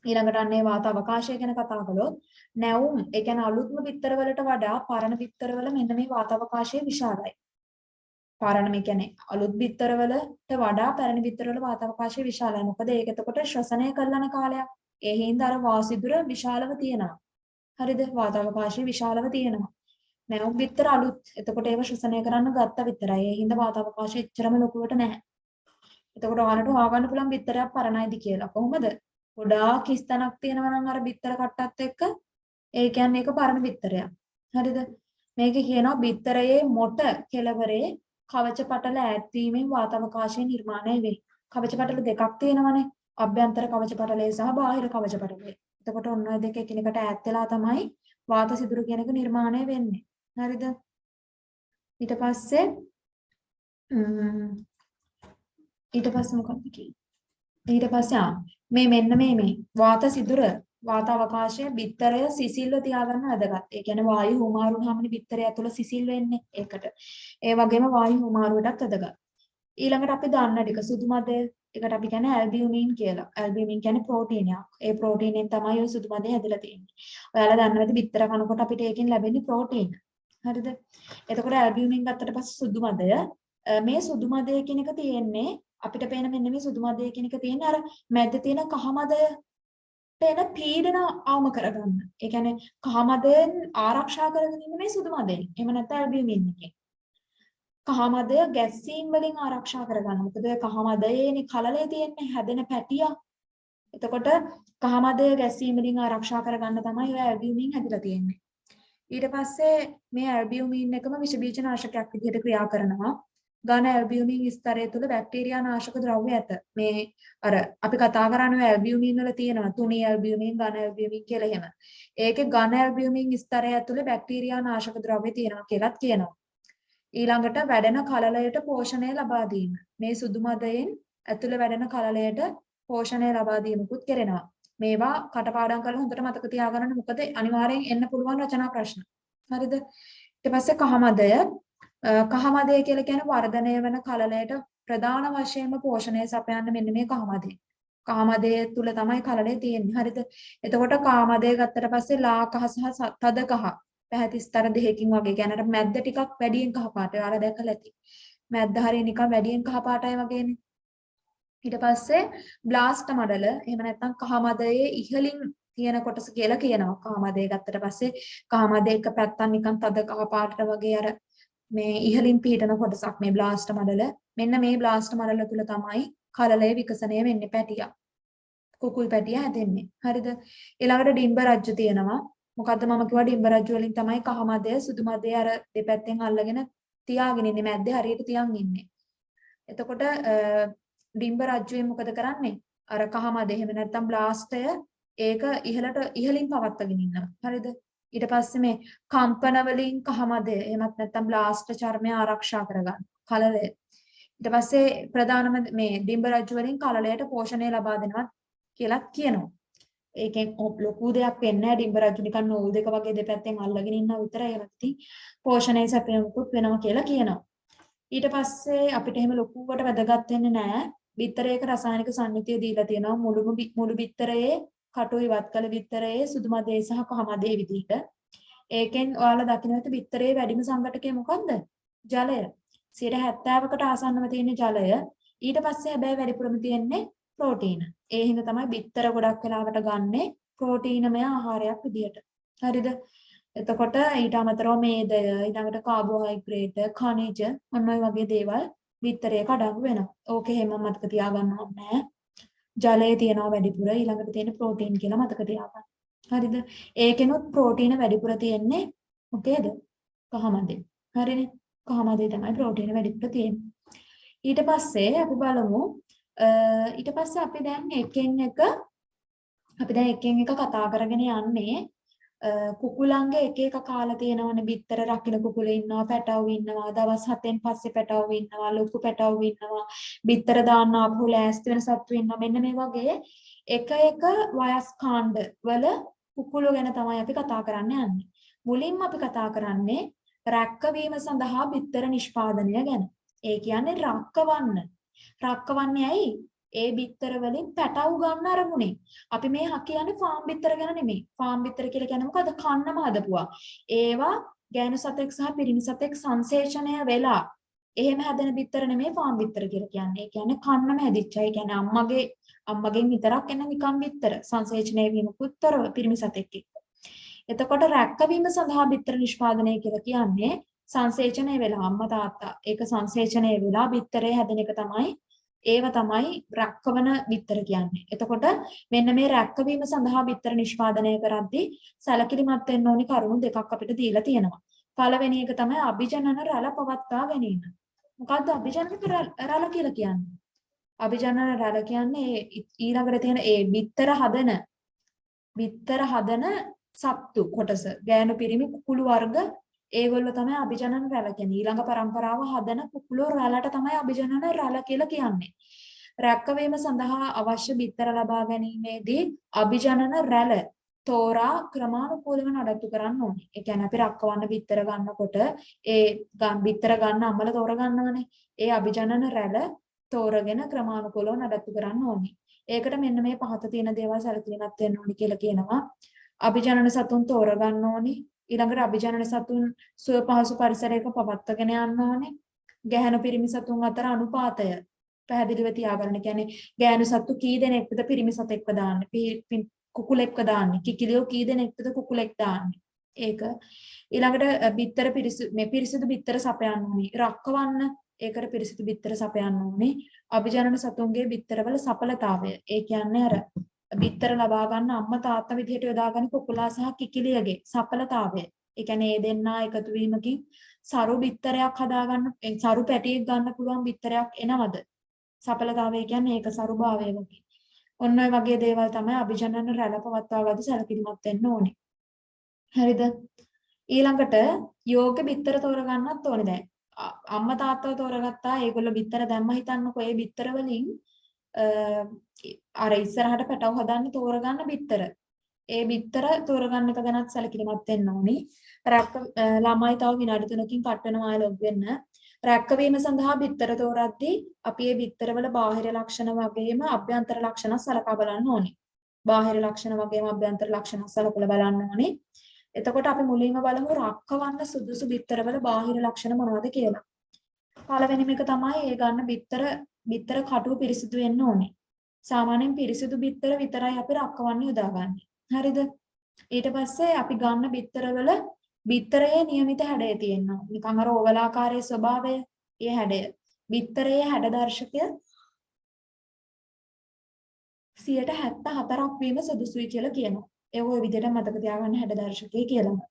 ඊළඟට අන්නේ වාත අවකාශය ගැන කතා කළොත් නැවුම් ඒ කියන්නේ අලුත්ම බිත්තර වලට වඩා පරණ බිත්තර වල මෙන්න මේ වාත අවකාශය විශාලයි. පරණ මේ කියන්නේ අලුත් බිත්තර වලට වඩා පැරණි බිත්තර වල වාත අවකාශය විශාලයි. මොකද ඒක එතකොට ශ්වසනය කරන කාලයක්. ඒ හින්දා අර වාසිදුර විශාලව තියෙනවා. හරිද? වාත අවකාශය විශාලව තියෙනවා. නැවුම් බිත්තර අලුත්. එතකොට ඒව ශ්වසනය කරන්න ගත්ත විතරයි. ඒ හින්දා වාත අවකාශය එච්චරම ලොකුවට නැහැ. එතකොට ඔයාලට හොයාගන්න පුළුවන් බිත්තරයක් පරණයිද කියලා. කොහොමද? ගොඩාක් හිස්තැනක් තියෙනවා නම් අර බිත්තර කට්ටත් එක්ක ඒ කියන්නේ ඒක පරණ බිත්තරයක්. හරිද? මේක කියනවා බිත්තරයේ මොට කෙළවරේ කවච පටල ඈත් වීමෙන් වාත අවකාශය නිර්මාණය වේ. කවච පටල දෙකක් තියෙනවානේ. අභ්‍යන්තර කවච පටලය සහ බාහිර කවච පටලය. එතකොට ඔන්න ඔය දෙක එකිනෙකට ඈත් වෙලා තමයි වාත සිදුරු කියන එක නිර්මාණය වෙන්නේ. හරිද? ඊට පස්සේ මොකක්ද කියන්නේ? ඊට පස්සේ මේ මෙන්න මේ වාත සිදුර වාත අවකාශය බිත්තරය සිසිල්ව තියාගන්න වැදගත්. ඒ කියන්නේ වායු හුමාරු වුණාමනේ බිත්තරය ඇතුළ සිසිල් වෙන්නේ ඒකට. ඒ වගේම වායු හුමාරුවටත් වැදගත්. ඊළඟට අපි දන්න ටික සුදු මදය එකට අපි කියන්නේ ඇල්බියුමින් කියලා. ඇල්බියුමින් කියන්නේ ප්‍රෝටීනයක්. ඒ ප්‍රෝටීනෙන් තමයි ඔය සුදු මදය හැදලා තියෙන්නේ. ඔයාලා දන්නවද බිත්තර කනකොට අපිට ඒකෙන් ලැබෙන්නේ ප්‍රෝටීන. හරිද? එතකොට ඇල්බියුමින් ගත්තට පස්සේ සුදු මදය මේ සුදු මදය කියන එක තියෙන්නේ අපිට පේන මෙන්න මේ සුදු මදය කියන එක තියෙන්නේ අර මැද්දේ තියෙන කහ මදයට එන පීඩන අවම කරගන්න. ඒ කියන්නේ කහ මදයෙන් ආරක්ෂා කරගෙන ඉන්න මේ සුදු මදයෙන්. එහෙම නැත්නම් ඇල්බියුමින් එකෙන්. කහ මදය ගැස්සීම් වලින් ආරක්ෂා කරගන්න. මොකද කහ මදයේනේ කලලේ තියෙන්නේ හැදෙන පැටිය. එතකොට කහ මදය ගැස්සීම් වලින් ආරක්ෂා කරගන්න තමයි ඔය ඇල්බියුමින් හැදිලා තියෙන්නේ. ඊට පස්සේ මේ ඇල්බියුමින් එකම විෂ බීජ නාශකයක් විදිහට ක්‍රියා කරනවා. ඝන ඇල්බියුමින් ස්තරය තුළ බැක්ටීරියා නාශක ද්‍රව්‍ය ඇත. මේ අර අපි කතා කරන්නේ ඇල්බියුමින් වල තියෙනවා තුනී ඇල්බියුමින් ඝන ඇල්බියුමින් කියලා එහෙම. ඒකේ ඝන ඇල්බියුමින් ස්තරය තුළ බැක්ටීරියා නාශක ද්‍රව්‍ය තියෙනවා කියලාත් කියනවා. ඊළඟට වැඩෙන කලලයට පෝෂණය ලබා දීම. මේ සුදු මදයෙන් ඇතුළේ වැඩෙන කලලයට පෝෂණය ලබා දීමකුත් කරනවා. මේවා කටපාඩම් කරලා හොඳට මතක තියාගන්න. මොකද අනිවාර්යෙන් එන්න පුළුවන් රචනා ප්‍රශ්න. හරිද? ඊට පස්සේ කහමදය. කහමදය කියලා කියන්නේ වර්ධනය වෙන කලලයට ප්‍රධාන වශයෙන්ම පෝෂණය සපයන්න මෙන්න මේ කහමදය. කහමදය තුල තමයි කලලය තියෙන්නේ. හරිද? එතකොට කාමදය ගත්තට පස්සේ ලා කහ සහ තද කහ පැහැති ස්තර දෙකකින් වගේ කියන්නේ අර මැද්ද ටිකක් වැඩියෙන් කහ පාටයි. ඔයාලා දැකලා ඇති. මැද්ද හරිය නිකන් වැඩියෙන් කහ පාටයි වගේනේ. ඊට පස්සේ බ්ලාස්ට් මඩල එහෙම නැත්නම් කහ මදයේ ඉහළින් තියෙන කොටස කියලා කියනවා. කහ මදේ ගත්තට පස්සේ කහ මදේ එක පැත්තක් නිකන් තද කහ පාටට වගේ අර මේ ඉහළින් පිහිටන කොටසක් මේ බ්ලාස්ට් මඩල. මෙන්න මේ බ්ලාස්ට් මඩල තුල තමයි කලලය විකසනය වෙන්නේ පැටියක්. කුකුල් පැටිය හැදෙන්නේ. හරිද? ඊළඟට ඩිම්බ රජ්‍ය තියෙනවා. මොකද්ද මම කිව්වා ඩිම්බ රජ්‍ය වලින් තමයි කහ මදය සුදු මදය අර දෙපැත්තෙන් අල්ලගෙන තියාගෙන ඉන්නේ මැද්දේ හරියට තියන් ඉන්නේ. එතකොට ඩිම්බ රජ්‍යයෙන් මොකද කරන්නේ? අර කහ මදය එහෙම නැත්නම් බ්ලාස්ටය ඒක ඉහළින් පවත්වාගෙන ඉන්නවා. හරිද? ඊට පස්සේ මේ කම්පන වලින් කහ මදය එහෙමත් නැත්නම් බ්ලාස්ට් චර්මය ආරක්ෂා කරගන්න. කලලය. ඊට පස්සේ ප්‍රධානම මේ ඩිම්බ රජ්‍ය වලින් කලලයට පෝෂණය ලබා දෙනවා කියලාත් කියනවා. ඒකෙන් ලොකු දෙයක් වෙන්නේ නැහැ ඩිම්බ රජු නිකන් නූල් දෙක වගේ දෙපැත්තෙන් අල්ලගෙන ඉන්නවා විතරයි. ඒවත් පෝෂණය සැපයීමකුත් වෙනවා කියලා කියනවා. ඊට පස්සේ අපිට එහෙම ලොකුවට වැදගත් වෙන්නේ නැහැ. බිත්තරයක රසායනික සංයුතිය දීලා තියෙනවා මුළු බිත්තරයේ කටු ඉවත් කළ බිත්තරයේ සුදු මදේ සහ කහ මදේ විදිහට. ඒකෙන් ඔයාලා දකින්නත් බිත්තරයේ වැඩිම සංඝටකය මොකද්ද? ජලය. 70%කට ආසන්නව තියෙන ජලය. ඊට පස්සේ හැබැයි වැඩිපුරම තියෙන්නේ ප්‍රෝටීන. ඒ හින්දා තමයි බිත්තර ගොඩක් වෙලාවට ගන්නෙ ප්‍රෝටීනමය ආහාරයක් විදියට. හරිද? එතකොට ඊට අමතරව මේදය, ඊළඟට කාබෝහයිඩ්‍රේට්, ඛනිජ මොන වගේ දේවල් බිත්තරයක අඩංගු වෙනවා. ඕකේ හැම මතක තියාගන්න ඕනේ. ජලය තියෙනවා වැඩිපුර ඊළඟට තියෙන ප්‍රෝටීන් කියලා මතක තියාගන්න. හරිද? ඒකෙනුත් ප්‍රෝටීන වැඩිපුර තියෙන්නේ මොකේද? කහමදේ. හරිනේ? කහමදේ තමයි ප්‍රෝටීන වැඩිපුර තියෙන්නේ. ඊට පස්සේ අපි බලමු ඊට පස්සේ අපි දැන් එකෙන් එක කතා කරගෙන යන්නේ කුකුලන්ගේ එක එක කාලා තියෙනවනේ බිත්තර රකින්න කුකුල ඉන්නවා පැටවු ඉන්නවා දවස් 7න් පස්සේ පැටවු ඉන්නවා ලොකු පැටවු ඉන්නවා බිත්තර දාන්න ආපහු ලෑස්ති වෙන සත්තු ඉන්නවා මෙන්න මේ වගේ එක වයස් කාණ්ඩ වල කුකුල ගැන තමයි අපි කතා කරන්න යන්නේ මුලින්ම අපි කතා කරන්නේ රැක්කවීම සඳහා බිත්තර නිෂ්පාදනය ගැන ඒ කියන්නේ රක්කවන්නේ ඇයි ඒ බිත්තර වලින් පැටවු ගන්න අරමුණේ. අපි මේ කියන්නේ ෆාම් බිත්තර ගැන නෙමෙයි. ෆාම් බිත්තර කියලා කියන්නේ මොකද? කන්නම හදපුවා. ඒවා ගෑනු සතෙක් සහ පිරිමි සතෙක් සංසේචනය වෙලා එහෙම හැදෙන බිත්තර නෙමෙයි ෆාම් බිත්තර කියලා කියන්නේ. ඒ කියන්නේ කන්නම හැදිච්ච. ඒ කියන්නේ අම්මගෙන් විතරක් එන නිකම් බිත්තර. සංසේචනය වීමකුත් තොරව පිරිමි සතෙක් එක්ක. එතකොට රැක්කවීම සඳහා බිත්තර නිෂ්පාදනය කියලා කියන්නේ සංසේචනය වෙලා අම්මා තාත්තා ඒක සංසේචනය වෙලා බිත්තරේ හැදෙන එක තමයි ඒව තමයි රැක්කවන බිත්තර කියන්නේ. එතකොට මෙන්න මේ රැක්කවීම සඳහා බිත්තර නිෂ්පාදනය කරද්දී සැලකිලිමත් වෙන්න ඕනි කරුණු දෙකක් අපිට දීලා තියෙනවා. පළවෙනි එක තමයි අභිජනන රැළ පවත්වා ගැනීම. මොකද්ද අභිජනන රැළ කියලා කියන්නේ? අභිජනන රැළ කියන්නේ ඊළඟට තියෙන ඒ බිත්තර හදන සත්තු කොටස. ගෑනු පිරිමි කුකුළු වර්ග ඒගොල්ලෝ තමයි අභිජනන රැළ කියන්නේ. ඊළඟ પરම්පරාව හදන කුකුළු රැළට තමයි අභිජනන රැළ කියලා කියන්නේ. රැකවීම සඳහා අවශ්‍ය බිත්තර ලබා ගැනීමේදී අභිජනන රැළ තෝරා ක්‍රමානුකූලව නඩත්තු කරන්න ඕනේ. ඒ කියන්නේ අපි රක්කවන්න බිත්තර ගන්නකොට බිත්තර ගන්න අම්මල තෝර ගන්නවනේ. ඒ අභිජනන රැළ තෝරගෙන ක්‍රමානුකූලව නඩත්තු කරන්න ඕනේ. ඒකට මෙන්න මේ පහත තියෙන දේවල් සැලකිලිමත් වෙන්න ඕනේ කියලා කියනවා. අභිජනන සතුන් තෝර ගන්න ඕනේ. ඊළඟට අභිජනන සතුන් සුව පහසු පරිසරයක පවත්වාගෙන යන්න ඕනේ. ගැහැණු පිරිමි සතුන් අතර අනුපාතය පැහැදිලිව තියාගන්න. කියන්නේ ගැහැණු සතු කී දෙනෙක්ද පිරිමි සතෙක්ව දාන්නේ? කුකුලෙක්ව දාන්නේ. කිකිලියෝ කී දෙනෙක්ද කුකුලෙක් දාන්නේ? ඒක. ඊළඟට බිත්තර පිරිසිදු බිත්තර සපයන්න ඕනේ. රක්කවන්න ඒකට පිරිසිදු බිත්තර සපයන්න ඕනේ. අභිජනන සතුන්ගේ බිත්තරවල සඵලතාවය. ඒ කියන්නේ අර බිත්තර ලබා ගන්න අම්මා තාත්තා විදිහට යොදාගන්න කුකුලා සහ කිකිලියගේ සඵලතාවය. ඒ කියන්නේ මේ දෙන්නා එකතු වීමකින් සරු බිත්තරයක් හදාගන්න, සරු පැටියෙක් ගන්න පුළුවන් බිත්තරයක් එනවද? සඵලතාවය කියන්නේ ඒක සරුභාවය වගේ. ඔන්න ඔය වගේ දේවල් තමයි අභිජනන රැළ පවත්වාගද්දී සැලකිලිමත් වෙන්න ඕනේ. හරිද? ඊළඟට යෝග්‍ය බිත්තර තෝරගන්නත් ඕනේ දැන්. අම්මා තාත්තව තෝරගත්තා. ඒගොල්ලෝ බිත්තර දැම්ම හිතන්නකෝ. ඒ බිත්තර වලින් අර ඉස්සරහට පැටව හදන්න තෝරගන්න බිත්තර. ඒ බිත්තර තෝරගන්න එක ගැනත් සැලකිලිමත් වෙන්න ඕනි. ළමයි තව විනාඩි 3කින් කට් වෙනවා ලොග් වෙන්න. රැක්කවීම සඳහා බිත්තර තෝරද්දී අපි මේ බිත්තරවල බාහිර ලක්ෂණ වගේම අභ්‍යන්තර ලක්ෂණ සලකා බලන්න ඕනි. බාහිර ලක්ෂණ වගේම අභ්‍යන්තර ලක්ෂණ සලකලා බලන්න ඕනි. එතකොට අපි මුලින්ම බලමු රක්කවන්න සුදුසු බිත්තරවල බාහිර ලක්ෂණ මොනවද කියලා. පළවෙනිම එක තමයි ඒ ගන්න බිත්තර කටුව පිරිසිදු වෙන්න ඕනේ. සාමාන්‍යයෙන් පිරිසිදු බිත්තර විතරයි අපි රක්කවන්න යොදාගන්නේ. හරිද? ඊට පස්සේ අපි ගන්න බිත්තරවල බිත්තරයේ નિયમિત හැඩය තියෙනවා. නිකන් අර ඕවලාකාරයේ ස්වභාවය, ඒ හැඩය. බිත්තරයේ හැඩ දර්ශකය 74ක් වීම සුදුසුයි කියලා කියනවා. ඒ ඔය විදිහට මතක තියාගන්න හැඩ දර්ශකය කියලා.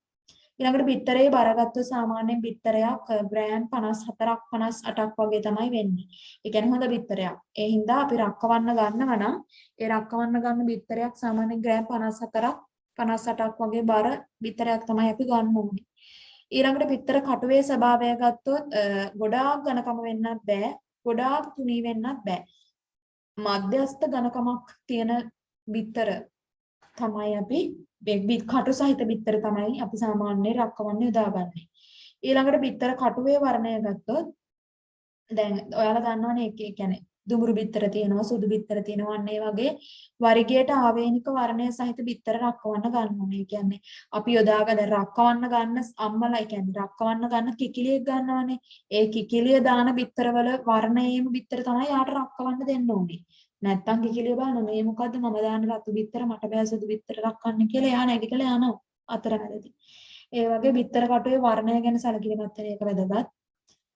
ඊළඟට බිත්තරයේ බරගත්තු සාමාන්‍ය බිත්තරයක් ග්‍රෑම් 54ක් 58ක් වගේ තමයි වෙන්නේ. ඒ කියන්නේ හොඳ බිත්තරයක්. ඒ හින්දා අපි රක්කවන්න ගන්නවා නම් ඒ රක්කවන්න ගන්න බිත්තරයක් සාමාන්‍ය ග්‍රෑම් 54ක් 58ක් වගේ බර බිත්තරයක් තමයි අපි ගන්න ඕනේ. ඊළඟට බිත්තර කටුවේ ස්වභාවය ගත්තොත් ගොඩාක් ඝනකම වෙන්නත් බෑ. ගොඩාක් තුනී වෙන්නත් බෑ. මධ්‍යස්ථ ඝනකමක් තියෙන බිත්තර තමයි අපි කටු සහිත බිත්තර තමයි අපි සාමාන්‍යයෙන් රක්කවන්න යොදාගන්නේ. ඊළඟට බිත්තර කටුවේ වර්ණය ගත්තොත් දැන් ඔයාලා දන්නවනේ ඒ කියන්නේ දුඹුරු බිත්තර තියෙනවා, සුදු බිත්තර තියෙනවා, අන්න ඒ වගේ වර්ගයට ආවේනික වර්ණය සහිත බිත්තර රක්කවන්න ගන්න ඕනේ. ඒ කියන්නේ අපි යොදාගෙන රක්කවන්න ගන්න අම්මලා, ඒ කියන්නේ රක්කවන්න ගන්න කිකිලියක් ගන්නවනේ. ඒ කිකිලිය දාන බිත්තරවල වර්ණයේම බිත්තර තමයි යාට රක්කවන්න දෙන්න ඕනේ. නැත්තම් කිකිලිය බලන මේ මොකද්ද මම දාන රතු බිත්තර මට බෑ සුදු බිත්තර රක්කන්න කියලා එයා නැගිටලා යනවා අතරමැදදී. ඒ වගේ බිත්තර කටුවේ වර්ණය ගැන සැලකිලිමත් වෙන එක වැදගත්.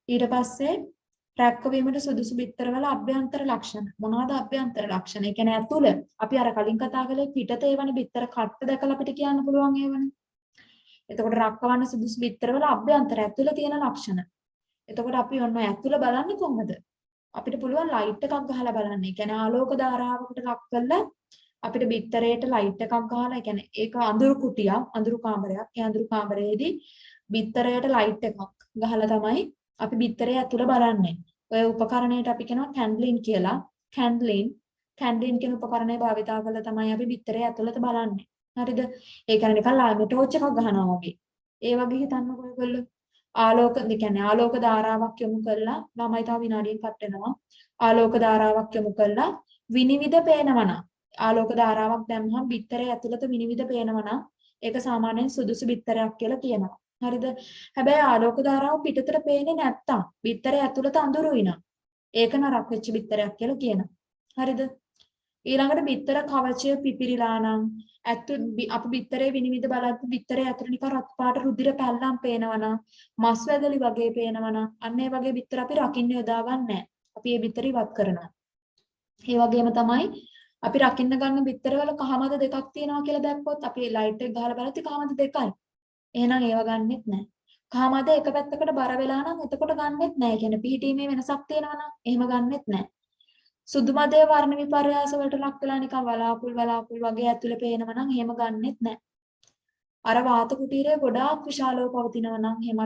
ඊට පස්සේ රැක්කවීමට සුදුසු බිත්තරවල අභ්‍යන්තර ලක්ෂණ. මොනවද අභ්‍යන්තර ලක්ෂණ? ඒ කියන්නේ ඇතුළ. අපි අර කලින් කතා කළේ පිටතේ වන බිත්තර කට්ට දැකලා අපිට කියන්න පුළුවන් ඒවනේ. එතකොට රක්කවන්න සුදුසු බිත්තරවල අභ්‍යන්තර ඇතුළ තියෙන ලක්ෂණ. එතකොට අපි ඔන්න ඇතුළ බලන්නේ කොහොමද? අපිට පුළුවන් ලයිට් එකක් ගහලා බලන්න. ඒ කියන්නේ ආලෝක ධාරාවකට ලක් කරලා අපිට බිත්තරයට ලයිට් එකක් ගහලා, ඒ කියන්නේ ඒක අඳුරු කුටියක්, අඳුරු කාමරයක්. ඒ අඳුරු කාමරයේදී බිත්තරයට ලයිට් එකක් ගහලා තමයි අපි බිත්තරය ඇතුළ බලන්නේ. ඔය උපකරණයට අපි කියනවා කැන්ඩ්ලින් කියලා. කැන්ඩ්ලින් කියන උපකරණය භාවිතා කරලා තමයි අපි බිත්තරය ඇතුළත බලන්නේ. හරිද? ඒ කියන්නේ නිකන් ලයිට් ටෝච් එකක් ගහනවා වගේ. ඒ වගේ හිතන්නකෝ ඔයගොල්ලෝ. ආලෝක ධාරාවක් යොමු කරලා ළමයි තව විනාඩියක් කට් වෙනවා. ආලෝක ධාරාවක් යොමු කරලා විනිවිද පේනවා නම් ආලෝක ධාරාවක් දැම්මහම බිත්තරය ඇතුළත විනිවිද පේනවා නම් ඒක සාමාන්‍යයෙන් සුදුසු බිත්තරයක් කියලා කියනවා. හරිද? හැබැයි ආලෝක ධාරාව පිටතට පේන්නේ නැත්තම් බිත්තරය ඇතුළත අඳුරුයි නම් ඒක නරක් වෙච්ච බිත්තරයක් කියලා කියනවා. හරිද? ඊළඟට බිත්තර කවචය පිපිරිලා නම් අපි බිත්තරේ විනිවිද බලද්දි බිත්තරේ ඇතුළේ නිකන් රත් පාට රුධිර පැල්ලම් පේනවා නම් මස් වැදලි වගේ පේනවා නම් අන්න ඒ වගේ බිත්තර අපි රකින්න යොදා ගන්නෑ. අපි මේ බිත්තර ඉවත් කරනවා. ඒ වගේම තමයි අපි රකින්න ගන්න බිත්තරවල කහමද දෙකක් තියෙනවා කියලා දැක්කොත් අපි ලයිට් එක ගහලා බලද්දි කහමද දෙකයි. එහෙනම් ඒව ගන්නෙත් නැහැ. කහමද එක පැත්තකට බර වෙලා නම් එතකොට ගන්නෙත් නැහැ. ඒ කියන්නේ පිහිටීමේ වෙනසක් තියෙනවා නම් එහෙම ගන්නෙත් නැහැ. සුදු මදේ වර්ණ විපර්යාස වලට ලක් වෙලා නිකන් වලාකුළු වගේ ඇතුලේ පේනවා නම් එහෙම ගන්නෙත් නැහැ. අර වාත කුටීරය ගොඩාක් විශාලව පවතිනවා නම් එහෙම